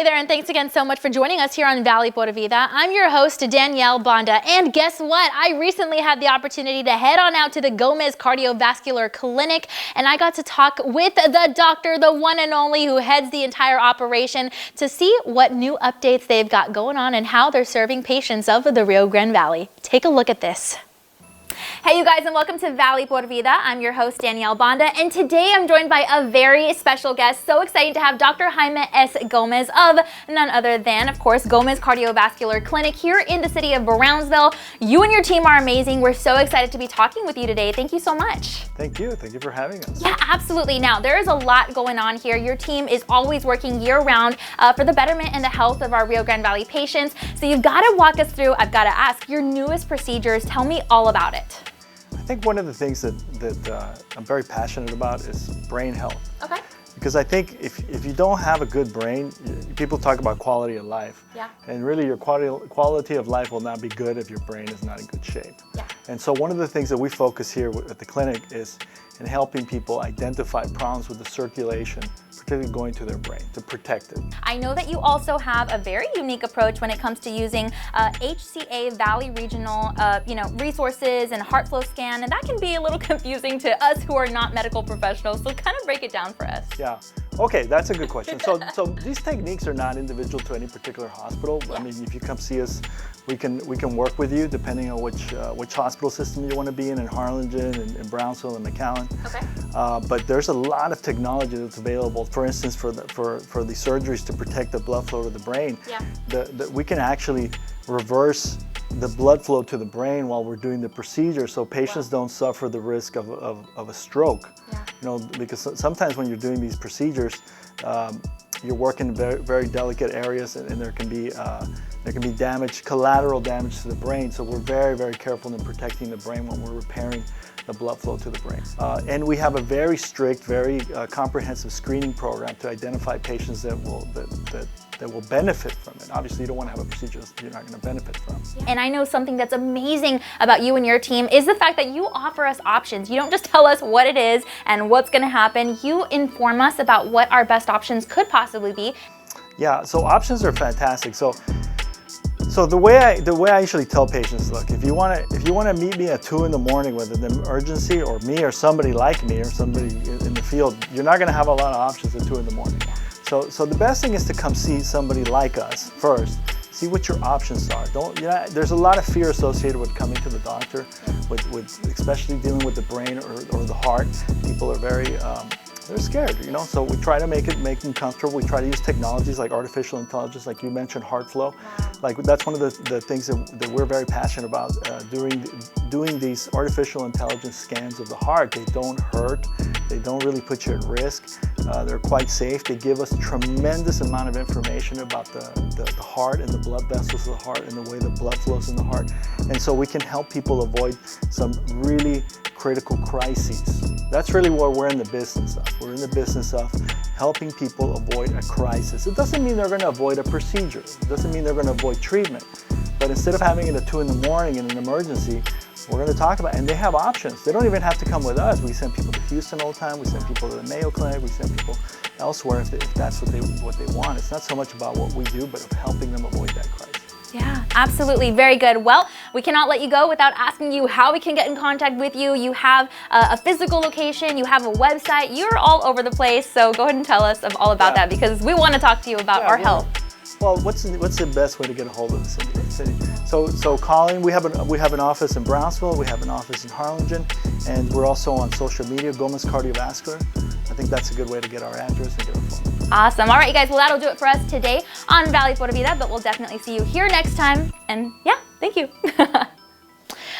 Hey there, and thanks again so much for joining us here on Valley Por Vida. I'm your host, Danielle Banda, and guess what? I recently had the opportunity to head on out to the Gomez Cardiovascular Clinic, and I got to talk with the doctor, the one and only, who heads the entire operation, to see what new updates they've got going on and how they're serving patients of the Rio Grande Valley. Take a look at this. Hey you guys, and welcome to Valley Por Vida. I'm your host, Danielle Banda, and today I'm joined by a very special guest. So excited to have Dr. Jaime S. Gomez of none other than, of course, Gomez Cardiovascular Clinic here in the city of Brownsville. You and your team are amazing. We're so excited to be talking with you today. Thank you so much. Thank you. Thank you for having us. Yeah, absolutely. Now, there is a lot going on here. Your team is always working year-round for the betterment and the health of our Rio Grande Valley patients. So you've got to walk us through, I've got to ask, your newest procedures. Tell me all about it. I think one of the things that I'm very passionate about is brain health. Okay. Because I think if you don't have a good brain, people talk about quality of life. Yeah. And really your quality of life will not be good if your brain is not in good shape. Yeah. And so one of the things that we focus here at the clinic is in helping people identify problems with the circulation, particularly going to their brain, to protect it. I know that you also have a very unique approach when it comes to using HCA Valley Regional resources and heart flow scan, and that can be a little confusing to us who are not medical professionals, so kind of break it down for us. Yeah. Okay, that's a good question. So these techniques are not individual to any particular hospital. Yeah. I mean, if you come see us, we can work with you depending on which hospital system you want to be in Harlingen, in Brownsville, and McAllen. Okay. But there's a lot of technology that's available. For instance, for the surgeries to protect the blood flow to the brain, yeah. We can actually reverse the blood flow to the brain while we're doing the procedure, so patients don't suffer the risk of a stroke. Yeah. You know, because sometimes when you're doing these procedures, you're working in very, very delicate areas, and there can be damage, collateral damage to the brain. So we're very, very careful in protecting the brain when we're repairing the blood flow to the brain. And we have a very strict, very comprehensive screening program to identify patients that will benefit from it. Obviously, you don't want to have a procedure that you're not going to benefit from. And I know something that's amazing about you and your team is the fact that you offer us options. You don't just tell us what it is and what's going to happen. You inform us about what our best options could possibly be. Yeah, so options are fantastic. So the way I usually tell patients, look, if you want to meet me at 2 in the morning with an emergency, or me or somebody like me or somebody in the field, you're not going to have a lot of options at 2 in the morning. So the best thing is to come see somebody like us first. See what your options are. There's a lot of fear associated with coming to the doctor, with especially dealing with the brain or the heart. People are very they're scared, you know. So we try to make them comfortable. We try to use technologies like artificial intelligence, like you mentioned, heart flow. Like that's one of the things that we're very passionate about doing these artificial intelligence scans of the heart. They don't hurt. They don't really put you at risk. They're quite safe. They give us a tremendous amount of information about the heart and the blood vessels of the heart and the way the blood flows in the heart. And so we can help people avoid some really critical crises. That's really what we're in the business of. We're in the business of helping people avoid a crisis. It doesn't mean they're going to avoid a procedure. It doesn't mean they're going to avoid treatment. But instead of having it at 2 in the morning in an emergency, we're going to talk about it. And they have options. They don't even have to come with us. We send people to Houston all the time. We send people to the Mayo Clinic. We send people elsewhere if that's what they want. It's not so much about what we do, but of helping them avoid that crisis. Yeah, absolutely. Very good. Well, we cannot let you go without asking you how we can get in contact with you. You have a physical location, you have a website, you're all over the place. So go ahead and tell us all about that, because we want to talk to you about our health. Well, what's the best way to get a hold of the city? So calling. We have an office in Brownsville. We have an office in Harlingen, and we're also on social media, Gomez Cardiovascular. I think that's a good way to get our address and get our phone. Awesome. All right, you guys. Well, that'll do it for us today on Valley Por Vida, but we'll definitely see you here next time. And yeah, thank you.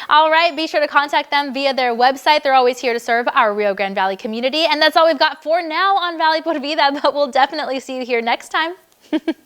All right, be sure to contact them via their website. They're always here to serve our Rio Grande Valley community. And that's all we've got for now on Valley Por Vida, but we'll definitely see you here next time. Perfect.